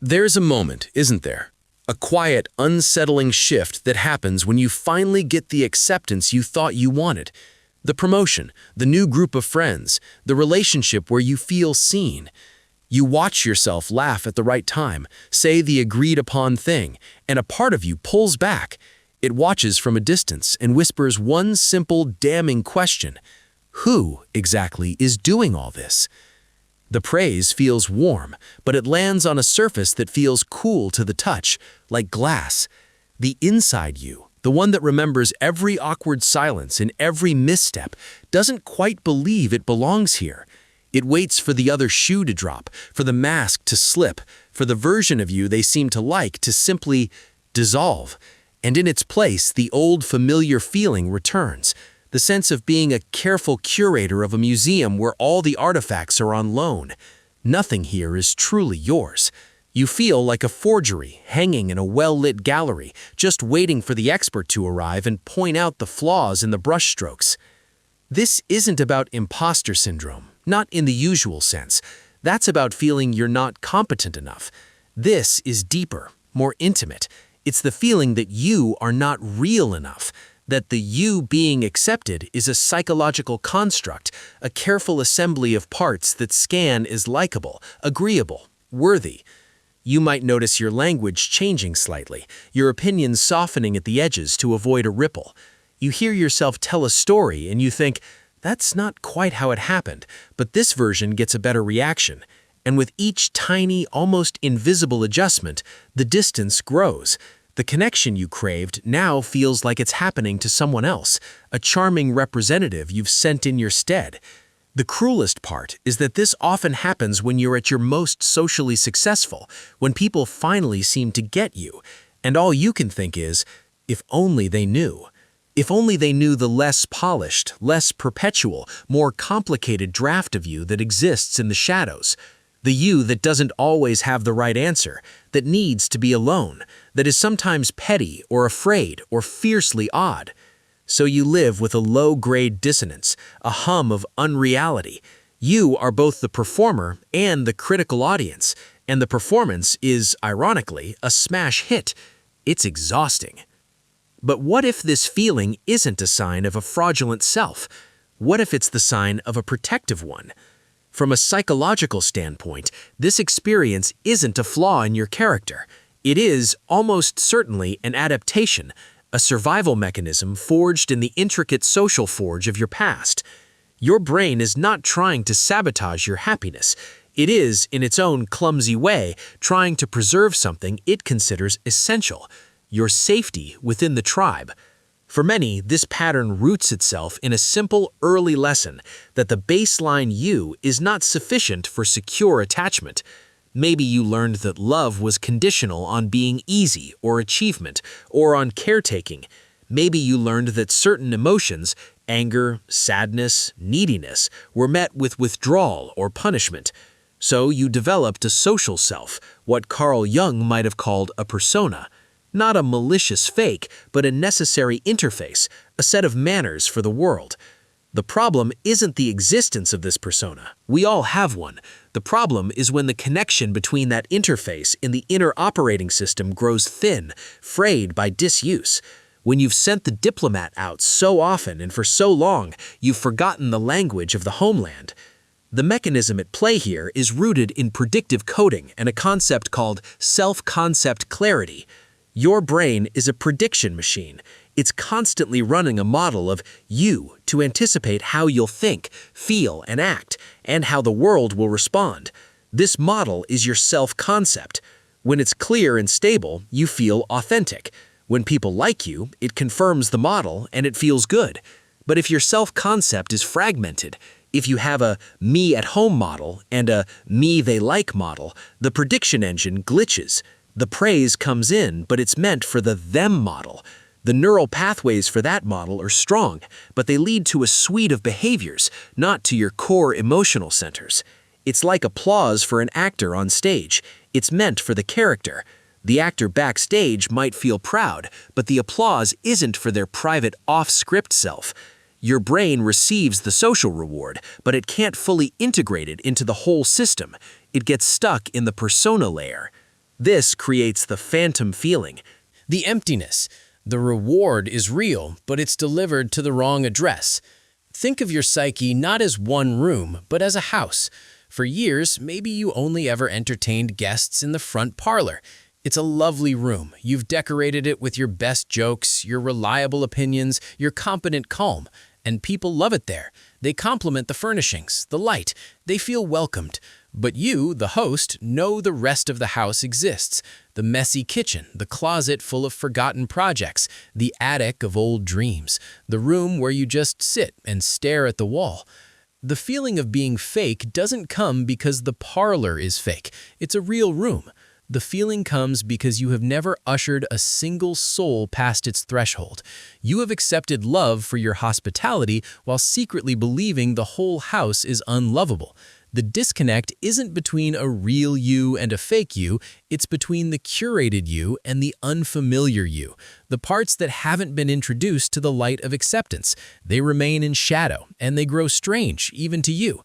There's a moment, isn't there? A quiet, unsettling shift that happens when you finally get the acceptance you thought you wanted. The promotion, the new group of friends, the relationship where you feel seen. You watch yourself laugh at the right time, say the agreed-upon thing, and a part of you pulls back. It watches from a distance and whispers one simple, damning question. Who, exactly, is doing all this? The praise feels warm, but it lands on a surface that feels cool to the touch, like glass. The inside you, the one that remembers every awkward silence and every misstep, doesn't quite believe it belongs here. It waits for the other shoe to drop, for the mask to slip, for the version of you they seem to like to simply dissolve. And in its place, the old familiar feeling returns. The sense of being a careful curator of a museum where all the artifacts are on loan. Nothing here is truly yours. You feel like a forgery hanging in a well-lit gallery, just waiting for the expert to arrive and point out the flaws in the brushstrokes. This isn't about imposter syndrome, not in the usual sense. That's about feeling you're not competent enough. This is deeper, more intimate. It's the feeling that you are not real enough. That the you being accepted is a psychological construct, a careful assembly of parts that scan as likable, agreeable, worthy. You might notice your language changing slightly, your opinions softening at the edges to avoid a ripple. You hear yourself tell a story and you think, that's not quite how it happened, but this version gets a better reaction. And with each tiny, almost invisible adjustment, the distance grows. The connection you craved now feels like it's happening to someone else, a charming representative you've sent in your stead. The cruelest part is that this often happens when you're at your most socially successful, when people finally seem to get you, and all you can think is, if only they knew. If only they knew the less polished, less perpetual, more complicated draft of you that exists in the shadows. The you that doesn't always have the right answer, that needs to be alone, that is sometimes petty or afraid or fiercely odd. So you live with a low-grade dissonance, a hum of unreality. You are both the performer and the critical audience, and the performance is, ironically, a smash hit. It's exhausting. But what if this feeling isn't a sign of a fraudulent self? What if it's the sign of a protective one? From a psychological standpoint, this experience isn't a flaw in your character. It is, almost certainly, an adaptation, a survival mechanism forged in the intricate social forge of your past. Your brain is not trying to sabotage your happiness. It is, in its own clumsy way, trying to preserve something it considers essential, your safety within the tribe. For many, this pattern roots itself in a simple early lesson that the baseline you is not sufficient for secure attachment. Maybe you learned that love was conditional on being easy or achievement or on caretaking. Maybe you learned that certain emotions, anger, sadness, neediness, were met with withdrawal or punishment. So you developed a social self, what Carl Jung might have called a persona. Not a malicious fake, but a necessary interface, a set of manners for the world. The problem isn't the existence of this persona. We all have one. The problem is when the connection between that interface and the inner operating system grows thin, frayed by disuse. When you've sent the diplomat out so often and for so long, you've forgotten the language of the homeland. The mechanism at play here is rooted in predictive coding and a concept called self-concept clarity. Your brain is a prediction machine. It's constantly running a model of you to anticipate how you'll think, feel, and act, and how the world will respond. This model is your self-concept. When it's clear and stable, you feel authentic. When people like you, it confirms the model and it feels good. But if your self-concept is fragmented, if you have a me-at-home model and a me-they-like model, the prediction engine glitches. The praise comes in, but it's meant for the them model. The neural pathways for that model are strong, but they lead to a suite of behaviors, not to your core emotional centers. It's like applause for an actor on stage. It's meant for the character. The actor backstage might feel proud, but the applause isn't for their private off-script self. Your brain receives the social reward, but it can't fully integrate it into the whole system. It gets stuck in the persona layer. This creates the phantom feeling, the emptiness. The reward is real, but it's delivered to the wrong address. Think of your psyche not as one room, but as a house. For years, maybe you only ever entertained guests in the front parlor. It's a lovely room. You've decorated it with your best jokes, your reliable opinions, your competent calm. And people love it there. They compliment the furnishings, the light. They feel welcomed. But you, the host, know the rest of the house exists. The messy kitchen, the closet full of forgotten projects, the attic of old dreams, the room where you just sit and stare at the wall. The feeling of being fake doesn't come because the parlor is fake. It's a real room. The feeling comes because you have never ushered a single soul past its threshold. You have accepted love for your hospitality while secretly believing the whole house is unlovable. The disconnect isn't between a real you and a fake you, it's between the curated you and the unfamiliar you, the parts that haven't been introduced to the light of acceptance. They remain in shadow, and they grow strange, even to you.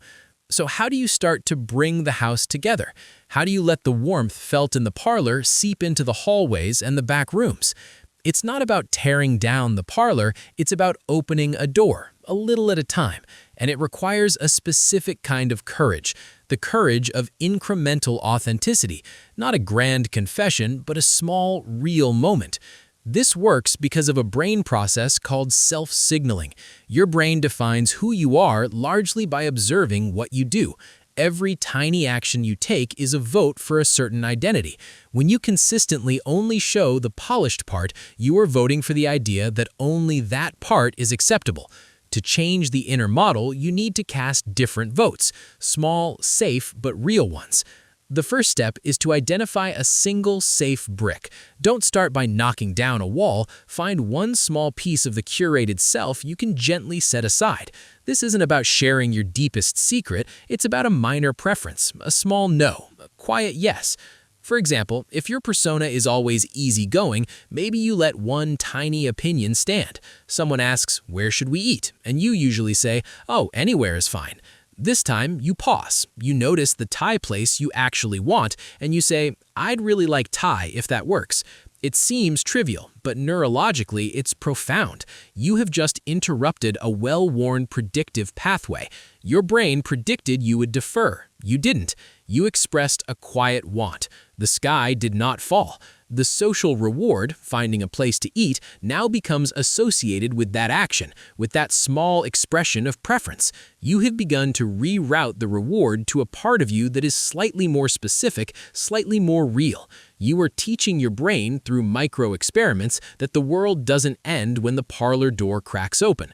So how do you start to bring the house together? How do you let the warmth felt in the parlor seep into the hallways and the back rooms? It's not about tearing down the parlor, it's about opening a door, a little at a time. And it requires a specific kind of courage, the courage of incremental authenticity, not a grand confession, but a small, real moment. This works because of a brain process called self-signaling. Your brain defines who you are largely by observing what you do. Every tiny action you take is a vote for a certain identity. When you consistently only show the polished part, you are voting for the idea that only that part is acceptable. To change the inner model, you need to cast different votes, small, safe, but real ones. The first step is to identify a single safe brick. Don't start by knocking down a wall. Find one small piece of the curated self you can gently set aside. This isn't about sharing your deepest secret. It's about a minor preference, a small no, a quiet yes. For example, if your persona is always easygoing, maybe you let one tiny opinion stand. Someone asks, "Where should we eat?" And you usually say, "Oh, anywhere is fine." This time, you pause. You notice the Thai place you actually want, and you say, "I'd really like Thai if that works." It seems trivial, but neurologically, it's profound. You have just interrupted a well-worn predictive pathway. Your brain predicted you would defer. You didn't. You expressed a quiet want. The sky did not fall. The social reward, finding a place to eat, now becomes associated with that action, with that small expression of preference. You have begun to reroute the reward to a part of you that is slightly more specific, slightly more real. You are teaching your brain through micro-experiments that the world doesn't end when the parlor door cracks open.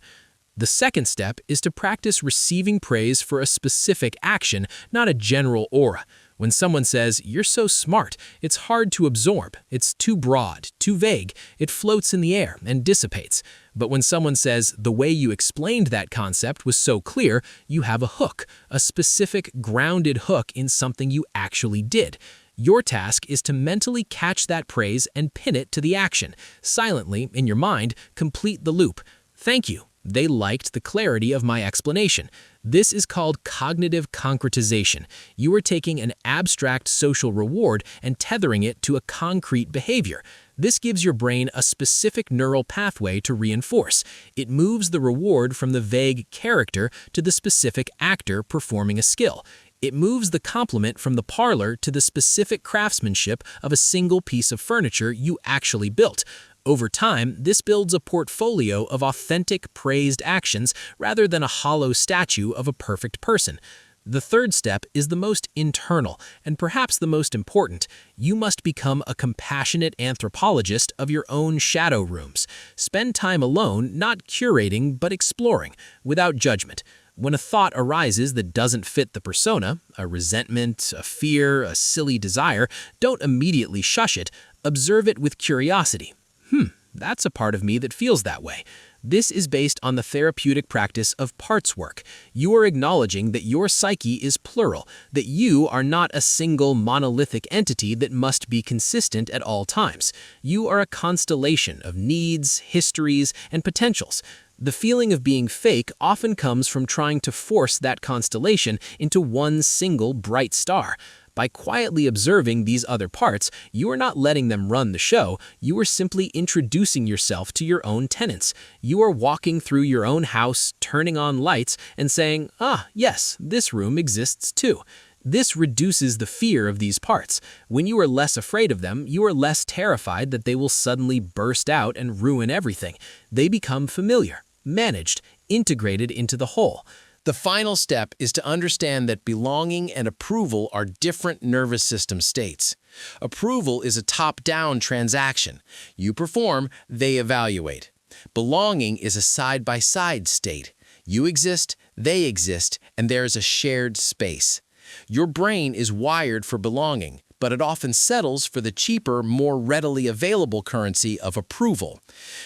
The second step is to practice receiving praise for a specific action, not a general aura. When someone says, "You're so smart," it's hard to absorb. It's too broad, too vague. It floats in the air and dissipates. But when someone says, "The way you explained that concept was so clear," you have a hook, a specific, grounded hook in something you actually did. Your task is to mentally catch that praise and pin it to the action. Silently, in your mind, complete the loop. "Thank you. They liked the clarity of my explanation." This is called cognitive concretization. You are taking an abstract social reward and tethering it to a concrete behavior. This gives your brain a specific neural pathway to reinforce. It moves the reward from the vague character to the specific actor performing a skill. It moves the compliment from the parlor to the specific craftsmanship of a single piece of furniture you actually built. Over time, this builds a portfolio of authentic, praised actions rather than a hollow statue of a perfect person. The third step is the most internal and perhaps the most important. You must become a compassionate anthropologist of your own shadow rooms. Spend time alone, not curating, but exploring, without judgment. When a thought arises that doesn't fit the persona, a resentment, a fear, a silly desire, don't immediately shush it. Observe it with curiosity. That's a part of me that feels that way. This is based on the therapeutic practice of parts work. You are acknowledging that your psyche is plural, that you are not a single monolithic entity that must be consistent at all times. You are a constellation of needs, histories, and potentials. The feeling of being fake often comes from trying to force that constellation into one single bright star. By quietly observing these other parts, you are not letting them run the show, you are simply introducing yourself to your own tenants. You are walking through your own house, turning on lights, and saying, "Ah, yes, this room exists too." This reduces the fear of these parts. When you are less afraid of them, you are less terrified that they will suddenly burst out and ruin everything. They become familiar, managed, integrated into the whole. The final step is to understand that belonging and approval are different nervous system states. Approval is a top-down transaction. You perform, they evaluate. Belonging is a side-by-side state. You exist, they exist, and there is a shared space. Your brain is wired for belonging, but it often settles for the cheaper, more readily available currency of approval.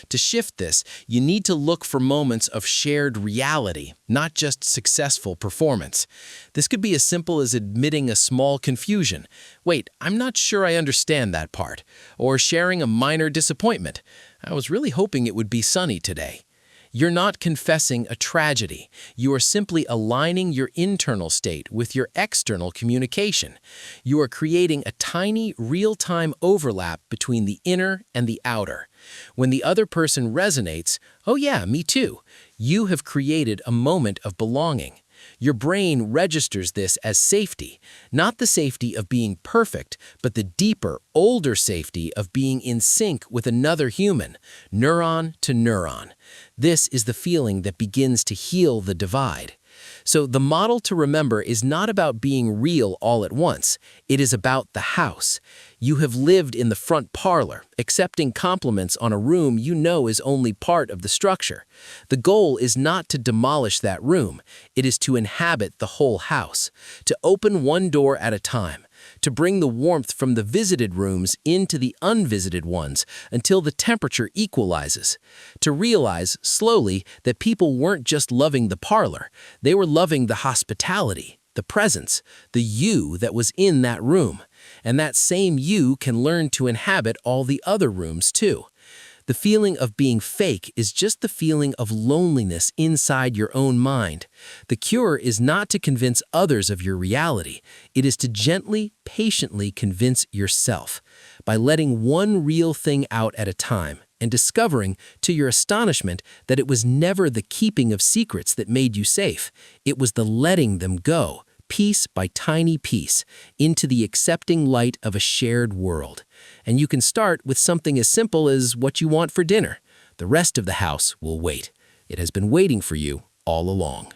To shift this, you need to look for moments of shared reality, not just successful performance. This could be as simple as admitting a small confusion. "Wait, I'm not sure I understand that part." Or sharing a minor disappointment. "I was really hoping it would be sunny today." You're not confessing a tragedy. You are simply aligning your internal state with your external communication. You are creating a tiny, real-time overlap between the inner and the outer. When the other person resonates, "Oh yeah, me too," you have created a moment of belonging. Your brain registers this as safety, not the safety of being perfect, but the deeper, older safety of being in sync with another human, neuron to neuron. This is the feeling that begins to heal the divide. So the model to remember is not about being real all at once. It is about the house. You have lived in the front parlor, accepting compliments on a room you know is only part of the structure. The goal is not to demolish that room. It is to inhabit the whole house, to open one door at a time, to bring the warmth from the visited rooms into the unvisited ones until the temperature equalizes, to realize slowly that people weren't just loving the parlor, they were loving the hospitality, the presence, the you that was in that room. And that same you can learn to inhabit all the other rooms too. The feeling of being fake is just the feeling of loneliness inside your own mind. The cure is not to convince others of your reality. It is to gently, patiently convince yourself by letting one real thing out at a time and discovering, to your astonishment, that it was never the keeping of secrets that made you safe. It was the letting them go, piece by tiny piece, into the accepting light of a shared world. And you can start with something as simple as what you want for dinner. The rest of the house will wait. It has been waiting for you all along.